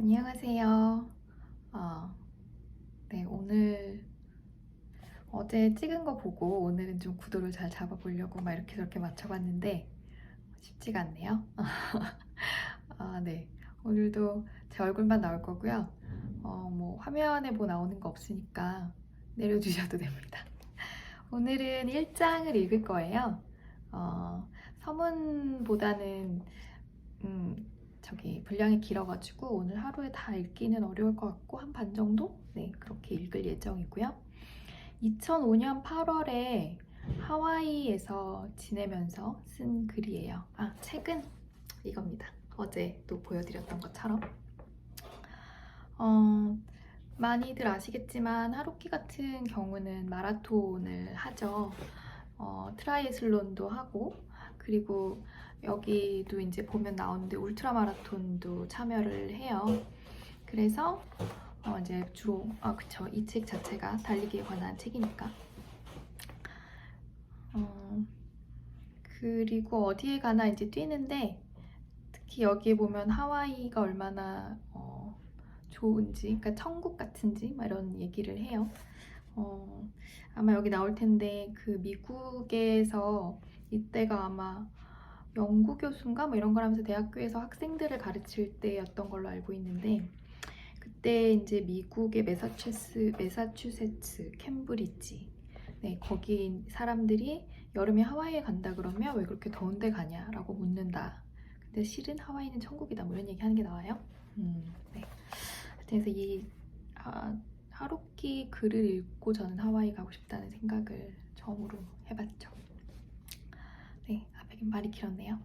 안녕하세요. 네, 오늘 어제 찍은 거 보고 오늘은 좀 구도를 잘 잡아보려고 막 이렇게 저렇게 맞춰봤는데 쉽지가 않네요. 네. 오늘도 제 얼굴만 나올 거고요. 뭐 화면에 뭐 나오는 거 없으니까 내려주셔도 됩니다. 오늘은 1장을 읽을 거예요. 서문보다는 분량이 길어가지고 오늘 하루에 다 읽기는 어려울 것 같고 한 반 정도? 네, 그렇게 읽을 예정이고요. 2005년 8월에 하와이에서 지내면서 쓴 글이에요. 책은 이겁니다. 어제 또 보여드렸던 것처럼. 많이들 아시겠지만 하루키 같은 경우는 마라톤을 하죠. 트라이애슬론도 하고, 그리고 여기도 이제 보면 나오는데 울트라 마라톤도 참여를 해요. 그래서 이제 주로 그쵸, 이 책 자체가 달리기에 관한 책이니까. 그리고 어디에 가나 이제 뛰는데 특히 여기에 보면 하와이가 얼마나 좋은지, 그러니까 천국 같은지 막 이런 얘기를 해요. 아마 여기 나올 텐데 그 미국에서 이때가 아마 연구 교수인가 뭐 이런 걸 하면서 대학교에서 학생들을 가르칠 때였던 걸로 알고 있는데, 그때 이제 미국의 매사추세츠, 캠브리지, 네, 거기 사람들이 여름에 하와이에 간다 그러면 왜 그렇게 더운 데 가냐라고 묻는다. 근데 실은 하와이는 천국이다 뭐 이런 얘기 하는 게 나와요. 네. 그래서 이 하루키 글을 읽고 저는 하와이 가고 싶다는 생각을 처음으로 해봤죠. 네, 앞에 말이 길었네요.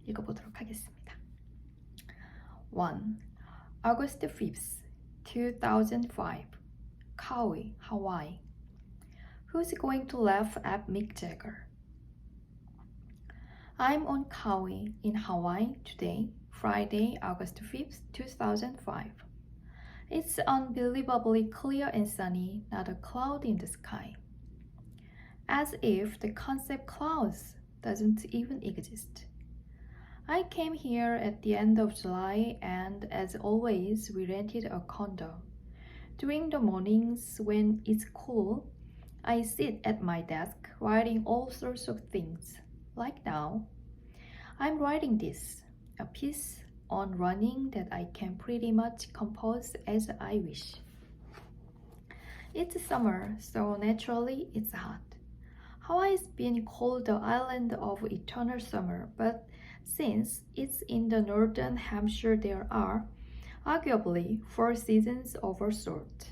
읽어보도록 하겠습니다. 1. August 5th, 2005. Kauai, Hawaii. Who's going to laugh at Mick Jagger? I'm on Kauai in Hawaii today, Friday, August 5th, 2005. It's unbelievably clear and sunny, not a cloud in the sky. As if the concept clouds doesn't even exist. I came here at the end of July and as always we rented a condo. During the mornings when it's cool, I sit at my desk writing all sorts of things. Like now, I'm writing this, a piece on running that I can pretty much compose as I wish. It's summer, so naturally it's hot. Hawaii's been called the island of eternal summer, but since it's in the northern hemisphere there are, arguably, 4 seasons of a sort.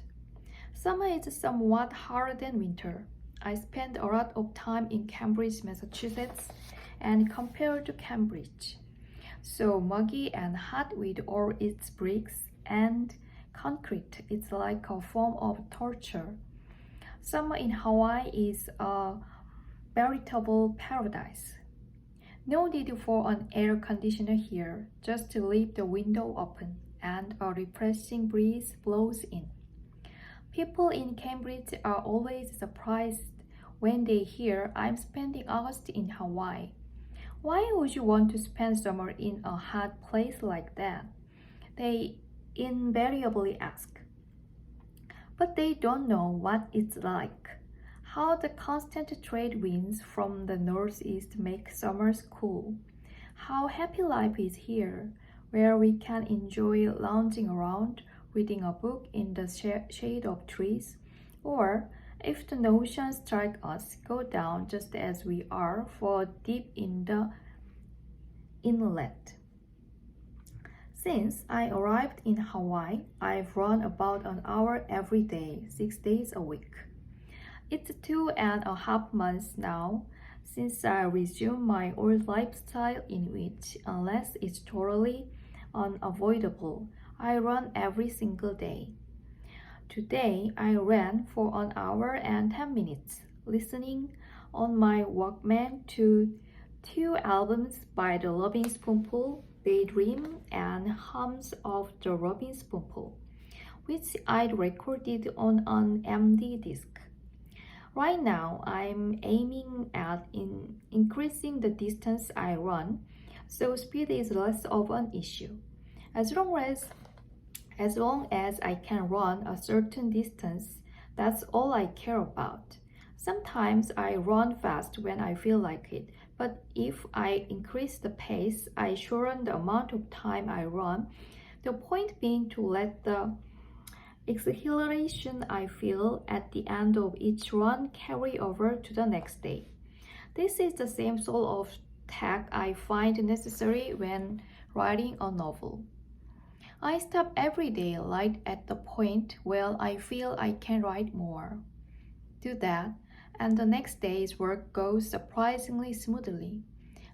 Summer is somewhat harder than winter. I spent a lot of time in Cambridge, Massachusetts, and compared to Cambridge, so muggy and hot with all its bricks and concrete, it's like a form of torture. Summer in Hawaii is a veritable paradise. No need for an air conditioner here, just to leave the window open and a refreshing breeze blows in. People in Cambridge are always surprised when they hear I'm spending August in Hawaii. Why would you want to spend summer in a hot place like that? They invariably ask. But they don't know what it's like. How the constant trade winds from the northeast make summers cool. How happy life is here, where we can enjoy lounging around, reading a book in the shade of trees, or if the ocean strikes us, go down just as we are for a dip in the inlet. Since I arrived in Hawaii, I've run about an hour every day, 6 days a week. It's 2.5 months now since I resumed my old lifestyle in which, unless it's totally unavoidable, I run every single day. Today, I ran for an hour and 10 minutes, listening on my Walkman to 2 albums by the Loving Spoonful, Daydream and Hums of the Loving Spoonful, which I'd recorded on an MD disc. Right now, I'm aiming at increasing the distance I run, so speed is less of an issue. As long as As long as I can run a certain distance, that's all I care about. Sometimes I run fast when I feel like it, but if I increase the pace, I shorten the amount of time I run. The point being to let the exhilaration I feel at the end of each run carry over to the next day. This is the same sort of tact I find necessary when writing a novel. I stop every day right at the point where I feel I can write more. Do that, and the next day's work goes surprisingly smoothly.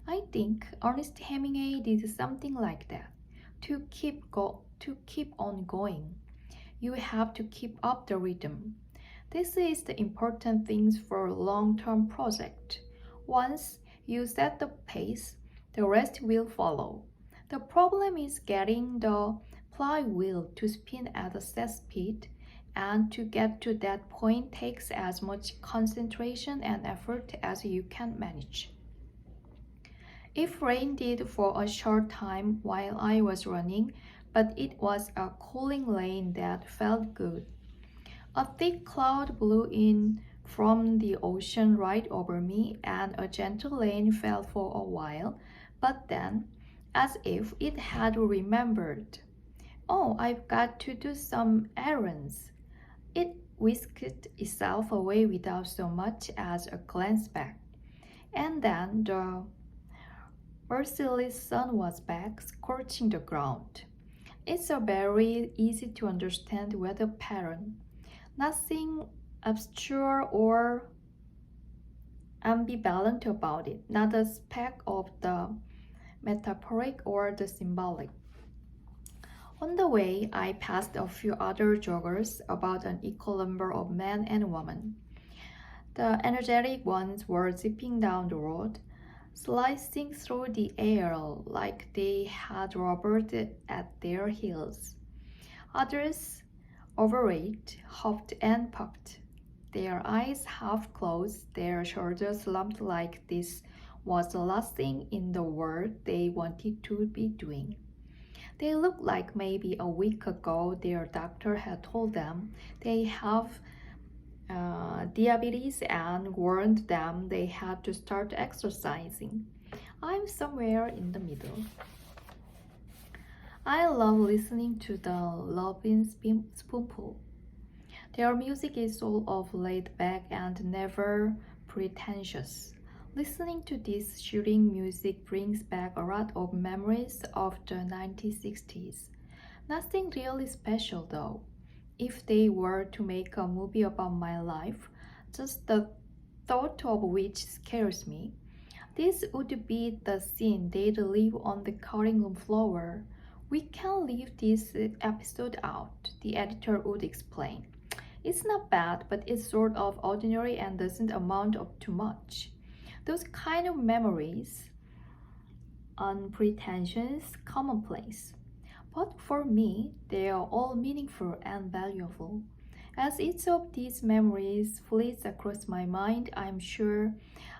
I think Ernest Hemingway did something like that. To keep on going, you have to keep up the rhythm. This is the important thing for a long-term project. Once you set the pace, the rest will follow. The problem is getting the flywheel to spin at a set speed, and to get to that point takes as much concentration and effort as you can manage. It rained for a short time while I was running, but it was a cooling rain that felt good. A thick cloud blew in from the ocean right over me, and a gentle rain fell for a while, but then, as if it had remembered, "Oh, I've got to do some errands," it whisked itself away without so much as a glance back. And then the merciless sun was back, scorching the ground. It's a very easy to understand weather pattern. Nothing obscure or ambivalent about it, not a speck of the metaphoric or the symbolic. On the way, I passed a few other joggers, about an equal number of men and women. The energetic ones were zipping down the road, slicing through the air like they had rubber at their heels. Others, overweight, huffed and puffed, their eyes half closed, their shoulders slumped like this was the last thing in the world they wanted to be doing. They looked like maybe a week ago their doctor had told them they have diabetes and warned them they had to start exercising. I'm somewhere in the middle. I love listening to the Lovin' Spoonful. Their music is sort of laid back and never pretentious. Listening to this shooting music brings back a lot of memories of the 1960s. Nothing really special though. If they were to make a movie about my life, just the thought of which scares me, this would be the scene they'd leave on the cutting room floor. "We can leave this episode out," the editor would explain. "It's not bad, but it's sort of ordinary and doesn't amount up to much." Those kind of memories, unpretentious, commonplace. But for me, they are all meaningful and valuable. As each of these memories flits across my mind, I'm sure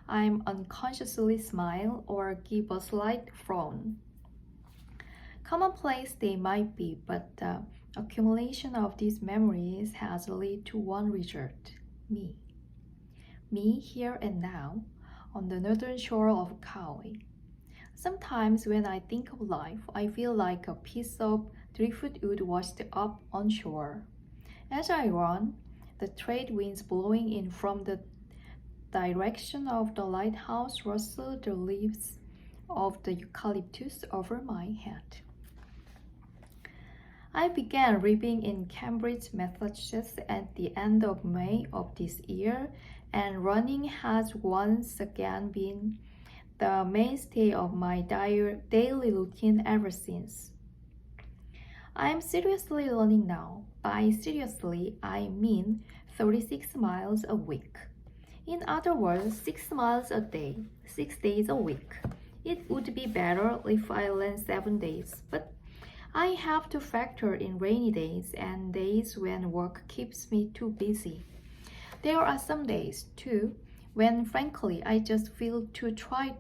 I'm unconsciously smile or give a slight frown. Commonplace they might be, but the accumulation of these memories has led to one result: me. Me here and now, on the northern shore of Kauai. Sometimes when I think of life, I feel like a piece of driftwood washed up on shore. As I run, the trade winds blowing in from the direction of the lighthouse rustle the leaves of the eucalyptus over my head. I began living in Cambridge, Massachusetts at the end of May of this year, and running has once again been the mainstay of my daily routine ever since. I am seriously running now. By seriously, I mean 36 miles a week. In other words, 6 miles a day, 6 days a week. It would be better if I ran 7 days, but I have to factor in rainy days and days when work keeps me too busy. There are some days, too, when frankly I just feel too tired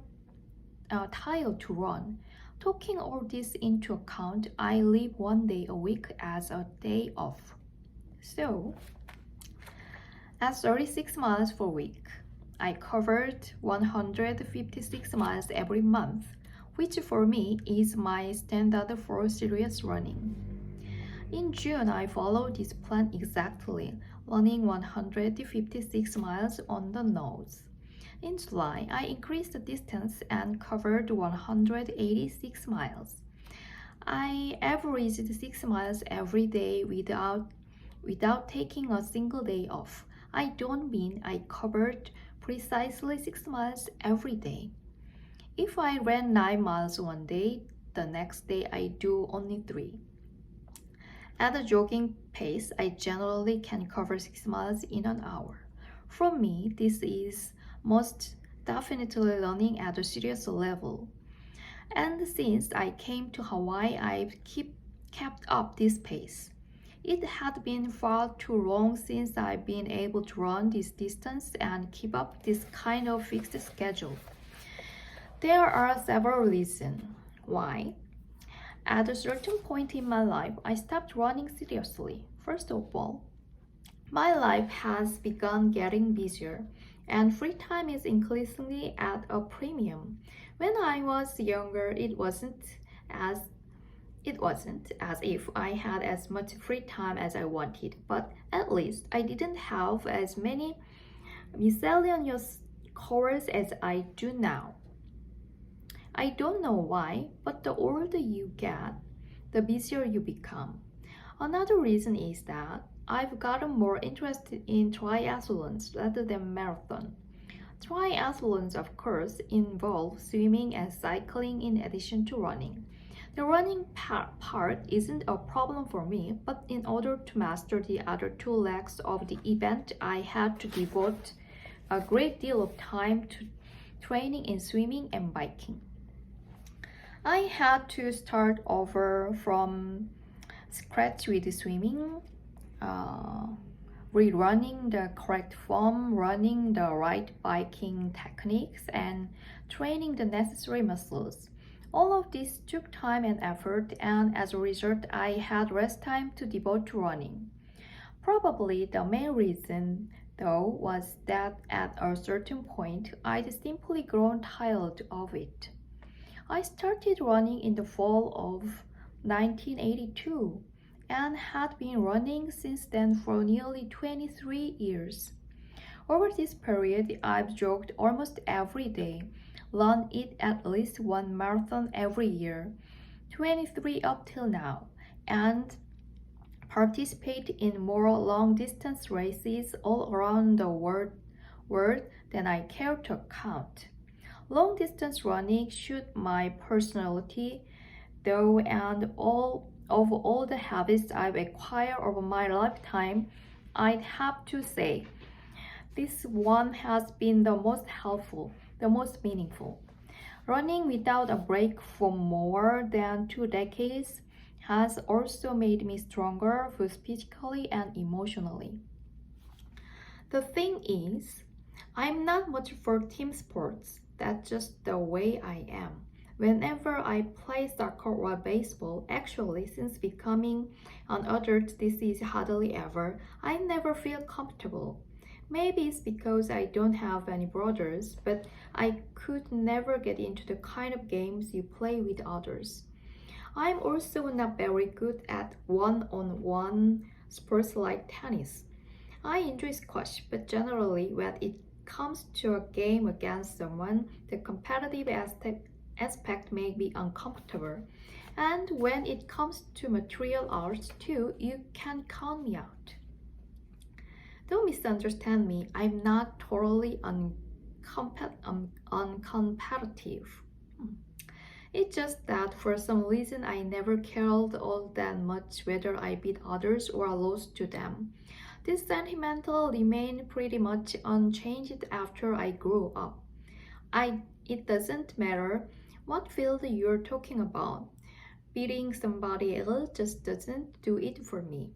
to run. Taking all this into account, I leave 1 day a week as a day off. So, at 36 miles per week, I covered 156 miles every month, which for me is my standard for serious running. In June, I followed this plan exactly, running 156 miles on the nose. In July, I increased the distance and covered 186 miles. I averaged 6 miles every day without taking a single day off. I don't mean I covered precisely 6 miles every day. If I ran 9 miles one day, the next day I do only 3. At a jogging pace, I generally can cover 6 miles in an hour. For me, this is most definitely running at a serious level. And since I came to Hawaii, I've kept up this pace. It had been far too long since I've been able to run this distance and keep up this kind of fixed schedule. There are several reasons why. At a certain point in my life, I stopped running seriously. First of all, my life has begun getting busier, and free time is increasingly at a premium. When I was younger, it wasn't as if I had as much free time as I wanted, but at least I didn't have as many miscellaneous chores as I do now. I don't know why, but the older you get, the busier you become. Another reason is that I've gotten more interested in triathlons rather than marathon. Triathlons, of course, involve swimming and cycling in addition to running. The running part isn't a problem for me, but in order to master the other 2 legs of the event, I had to devote a great deal of time to training in swimming and biking. I had to start over from scratch with swimming, rerunning the correct form, running the right biking techniques, and training the necessary muscles. All of this took time and effort, and as a result, I had less time to devote to running. Probably the main reason, though, was that at a certain point, I'd simply grown tired of it. I started running in the fall of 1982 and had been running since then for nearly 23 years. Over this period, I've jogged almost every day, run it at least 1 marathon every year, 23 up till now, and participate in more long-distance races all around the world than I care to count. Long-distance running suits my personality, though, and all the habits I've acquired over my lifetime, I'd have to say this one has been the most helpful, the most meaningful. Running without a break for more than 2 decades has also made me stronger both physically and emotionally. The thing is, I'm not much for team sports. That's just the way I am. Whenever I play soccer or baseball, actually since becoming an adult this is hardly ever, I never feel comfortable. Maybe it's because I don't have any brothers, but I could never get into the kind of games you play with others. I'm also not very good at one-on-one sports like tennis. I enjoy squash, but generally when it comes to a game against someone, the competitive aspect may be uncomfortable. And when it comes to material arts too, you can count me out. Don't misunderstand me, I'm not totally uncompetitive. It's just that for some reason I never cared all that much whether I beat others or lost to them. This sentimental remained pretty much unchanged after I grew up. It doesn't matter what field you're talking about. Beating somebody else just doesn't do it for me.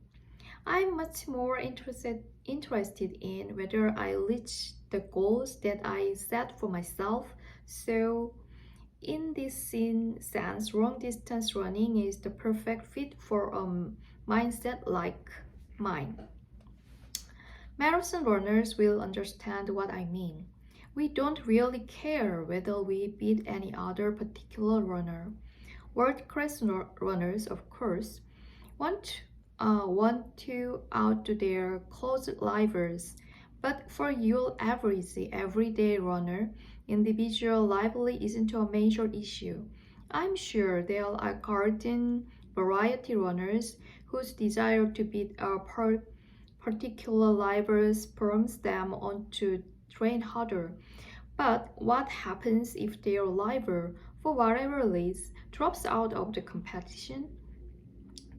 I'm much more interested in whether I reach the goals that I set for myself. So In this sense, long-distance running is the perfect fit for a mindset like mine. Marathon runners will understand what I mean. We don't really care whether we beat any other particular runner. World-class runners, of course, want to outdo their close rivals, but for your average everyday runner, individual lively isn't a major issue. I'm sure there are garden variety runners whose desire to beat a particular rival spurs them on to train harder. But what happens if their rival, for whatever reason, drops out of the competition?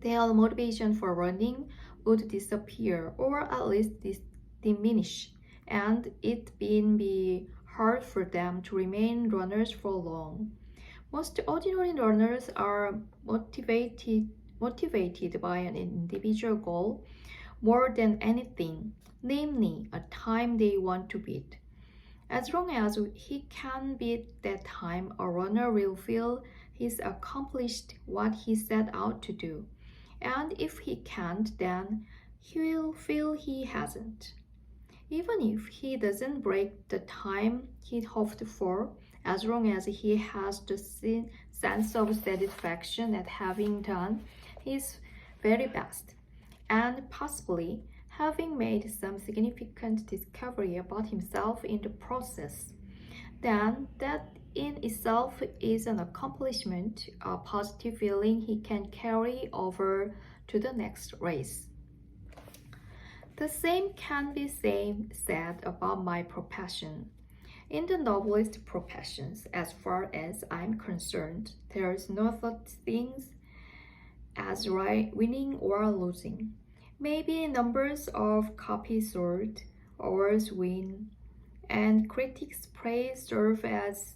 Their motivation for running would disappear or at least diminish, and it would be hard for them to remain runners for long. Most ordinary runners are motivated by an individual goal more than anything, namely a time they want to beat. As long as he can beat that time, a runner will feel he's accomplished what he set out to do. And if he can't, then he will feel he hasn't. Even if he doesn't break the time he hoped for, as long as he has the sense of satisfaction at having done his very best, and possibly having made some significant discovery about himself in the process, then that in itself is an accomplishment, a positive feeling he can carry over to the next race. The same can be said about my profession. In the novelist professions, as far as I'm concerned, there is no such thing as winning or losing. Maybe numbers of copies sold, awards win, and critics' praise serve as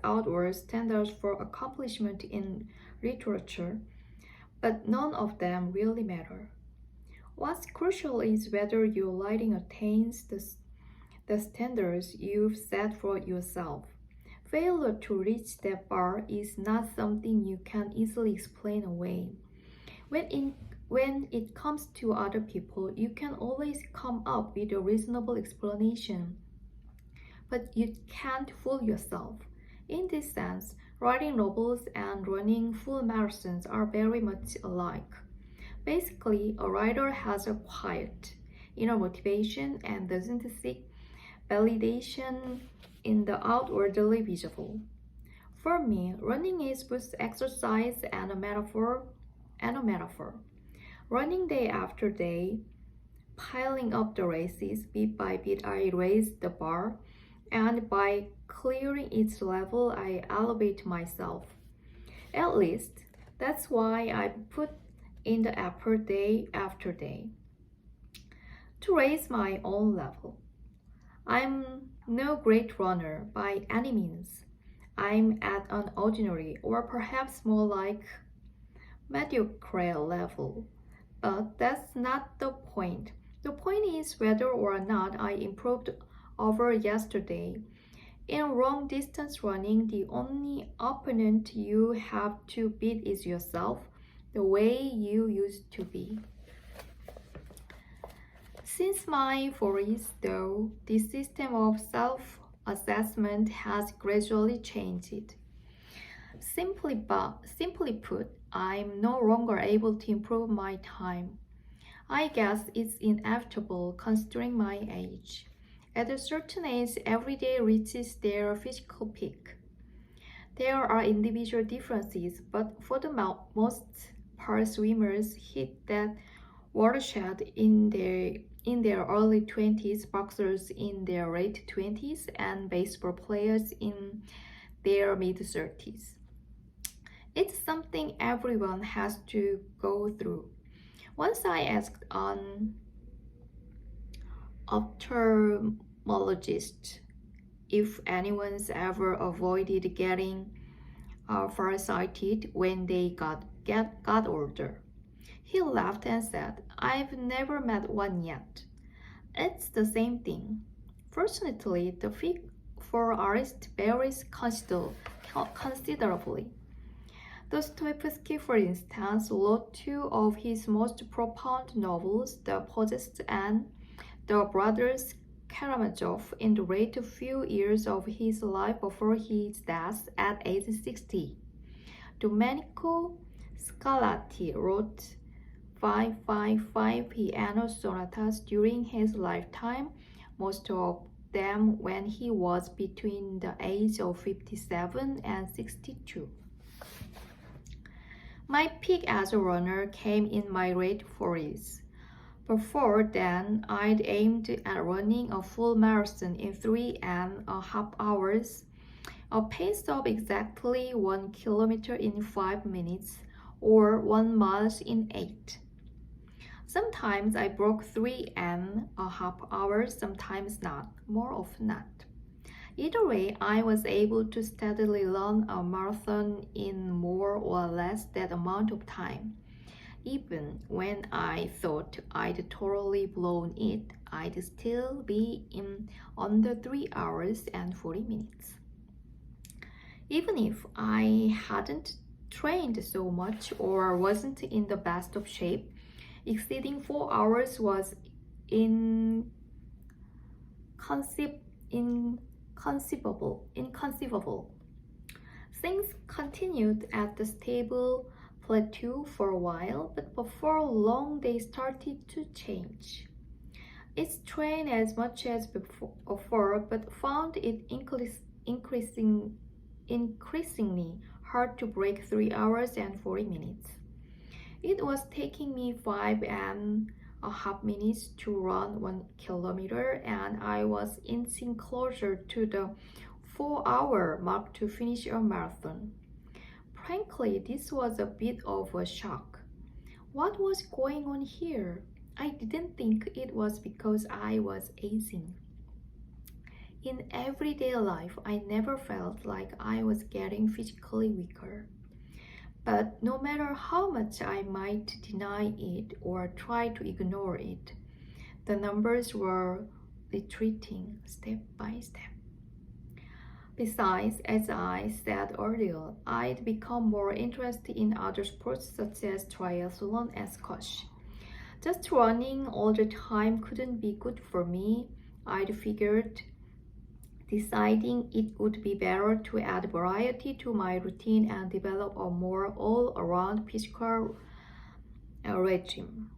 outward standards for accomplishment in literature, but none of them really matter. What's crucial is whether your writing attains the standards you've set for yourself. Failure to reach that bar is not something you can easily explain away. When it comes to other people, you can always come up with a reasonable explanation, but you can't fool yourself. In this sense, writing novels and running full marathons are very much alike. Basically, a writer has a quiet inner motivation and doesn't seek validation in the outwardly visible. For me, running is both exercise and a metaphor. Running day after day, piling up the races bit by bit, I raise the bar, and by clearing its level, I elevate myself. At least, that's why I put in the effort day after day to raise my own level. I'm no great runner by any means. I'm at an ordinary or perhaps more like mediocre level. But that's not the point. The point is whether or not I improved over yesterday. In long distance running, the only opponent you have to beat is yourself, the way you used to be. Since my 40s, though, this system of self-assessment has gradually changed. Simply put, I'm no longer able to improve my time. I guess it's inevitable considering my age. At a certain age, every day reaches their physical peak. There are individual differences, but for the most part, swimmers hit that watershed in their early 20s, boxers in their late 20s, and baseball players in their mid 30s. It's something everyone has to go through. Once I asked an ophthalmologist if anyone's ever avoided getting farsighted when they got older. He laughed and said, "I've never met one yet." It's the same thing. Fortunately, the peak for artists varies considerably. Dostoevsky, for instance, wrote two of his most profound novels, The Possessed and The Brothers Karamazov, in the late few years of his life before his death at age 60. Domenico Scarlatti wrote 555 piano sonatas during his lifetime, most of them when he was between the age of 57 and 62. My peak as a runner came in my late 40s. Before then, I'd aimed at running a full marathon in 3.5 hours, a pace of exactly 1 kilometer in 5 minutes, or 1 mile in 8. Sometimes I broke 3.5 hours, sometimes not, more often not. Either way, I was able to steadily run a marathon in more or less that amount of time. Even when I thought I'd totally blown it, I'd still be in under 3 hours and 40 minutes. Even if I hadn't trained so much or wasn't in the best of shape, exceeding 4 hours was inconceivable. Things continued at the stable plateau for a while, but before long they started to change. It trained as much as before, but found it increasingly hard to break 3 hours and 40 minutes. It was taking me 5.5 minutes to run 1 kilometer, and I was inching closer to the 4-hour mark to finish a marathon. Frankly, this was a bit of a shock. What was going on here? I didn't think it was because I was aging. In everyday life, I never felt like I was getting physically weaker. But no matter how much I might deny it or try to ignore it, the numbers were retreating step by step. Besides, as I said earlier, I'd become more interested in other sports such as triathlon and squash. Just running all the time couldn't be good for me. I'd figured, deciding it would be better to add variety to my routine and develop a more all-around physical regime.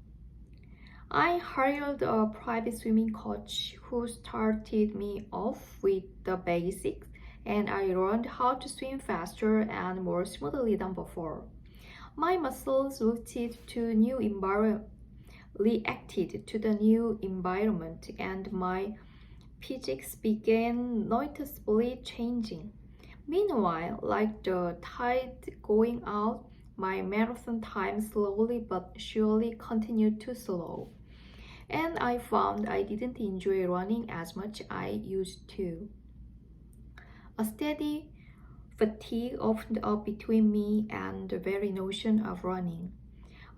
I hired a private swimming coach who started me off with the basics, and I learned how to swim faster and more smoothly than before. My muscles reacted to reacted to the new environment, and my physics began noticeably changing. Meanwhile, like the tide going out, my marathon time slowly but surely continued to slow, and I found I didn't enjoy running as much as I used to. A steady fatigue opened up between me and the very notion of running.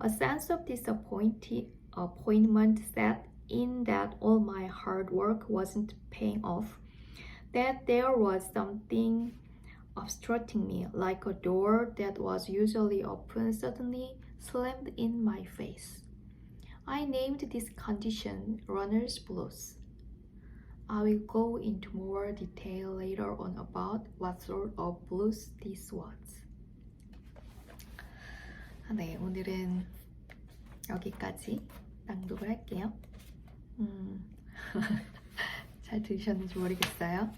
A sense of disappointment set in that all my hard work wasn't paying off, that there was something obstructing me, like a door that was usually open suddenly slammed in my face. I named this condition runner's blues. I will go into more detail later on about what sort of blues this was. 네, 오늘은 여기까지 낭독을 할게요. 잘 들으셨는지 모르겠어요.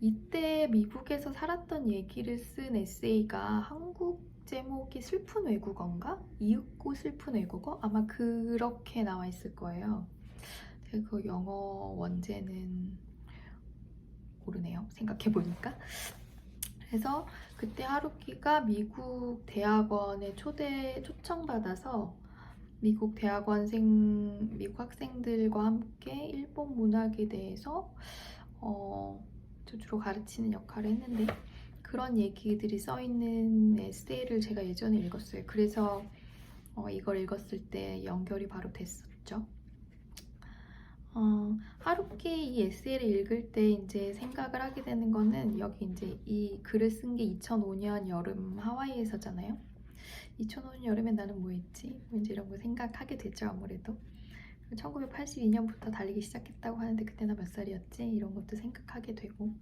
이때 미국에서 살았던 얘기를 쓴 에세이가 한국 제목이 슬픈 외국어인가? 이윽고 슬픈 외국어? 아마 그렇게 나와 있을 거예요. 제가 그 영어 원제는 모르네요. 생각해보니까. 그래서 그때 하루키가 미국 대학원에 초청받아서 미국 학생들과 함께 일본 문학에 대해서 주로 가르치는 역할을 했는데, 그런 얘기들이 써있는 에세이를 제가 예전에 읽었어요. 그래서 이걸 읽었을 때 연결이 바로 됐었죠. 하루키 이 에세이를 읽을 때 이제 생각을 하게 되는 거는 여기 이제 이 글을 쓴 게 2005년 여름 하와이에서잖아요. 2005년 여름에 나는 뭐 했지? 뭐 이제 이런 거 생각하게 되죠, 아무래도. 1982년부터 달리기 시작했다고 하는데 그때 나 몇 살이었지? 이런 것도 생각하게 되고.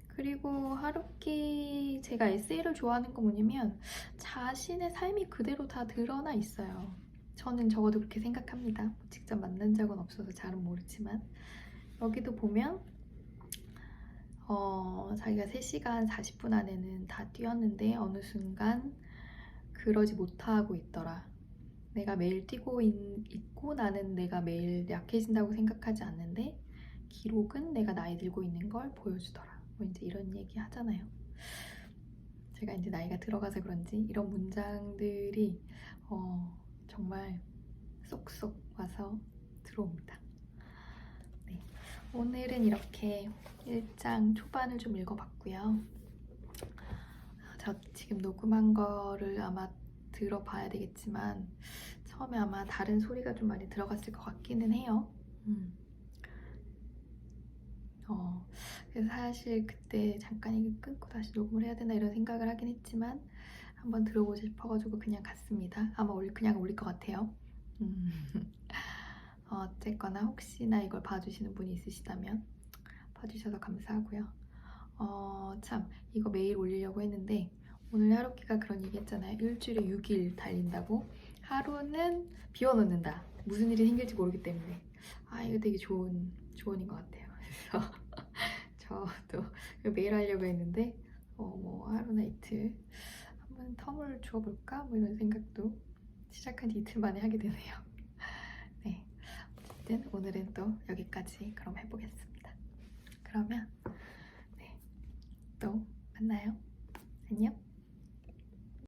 그리고 하루키 제가 에세이를 좋아하는 거 뭐냐면 자신의 삶이 그대로 다 드러나 있어요. 저는 적어도 그렇게 생각합니다. 직접 만난 적은 없어서 잘은 모르지만 여기도 보면 자기가 3시간 40분 안에는 다 뛰었는데 어느 순간 그러지 못하고 있더라. 내가 매일 뛰고 있고 나는 내가 매일 약해진다고 생각하지 않는데 기록은 내가 나이 들고 있는 걸 보여주더라. 뭐 이제 이런 얘기 하잖아요. 제가 이제 나이가 들어가서 그런지 이런 문장들이 정말 쏙쏙 와서 들어옵니다. 네, 오늘은 이렇게 1장 초반을 좀 읽어봤고요. 저 지금 녹음한 거를 아마 들어봐야 되겠지만 처음에 아마 다른 소리가 좀 많이 들어갔을 것 같기는 해요. 그래서 사실 그때 잠깐 이거 끊고 다시 녹음을 해야 되나 이런 생각을 하긴 했지만 한번 들어보고 싶어가지고 그냥 갔습니다. 아마 그냥 올릴 것 같아요. 어쨌거나 혹시나 이걸 봐주시는 분이 있으시다면 봐주셔서 감사하고요. 참 이거 매일 올리려고 했는데 오늘 하루키가 그런 얘기 했잖아요. 일주일에 6일 달린다고. 하루는 비워놓는다. 무슨 일이 생길지 모르기 때문에. 이거 되게 좋은 조언인 것 같아요. 그래서 저도 매일 하려고 했는데 뭐 하루나 이틀 한번 텀을 주어볼까? 뭐 이런 생각도 시작한 지 이틀 만에 하게 되네요. 네, 어쨌든 오늘은 또 여기까지 그럼 해보겠습니다. 그러면 네, 또 만나요. 안녕.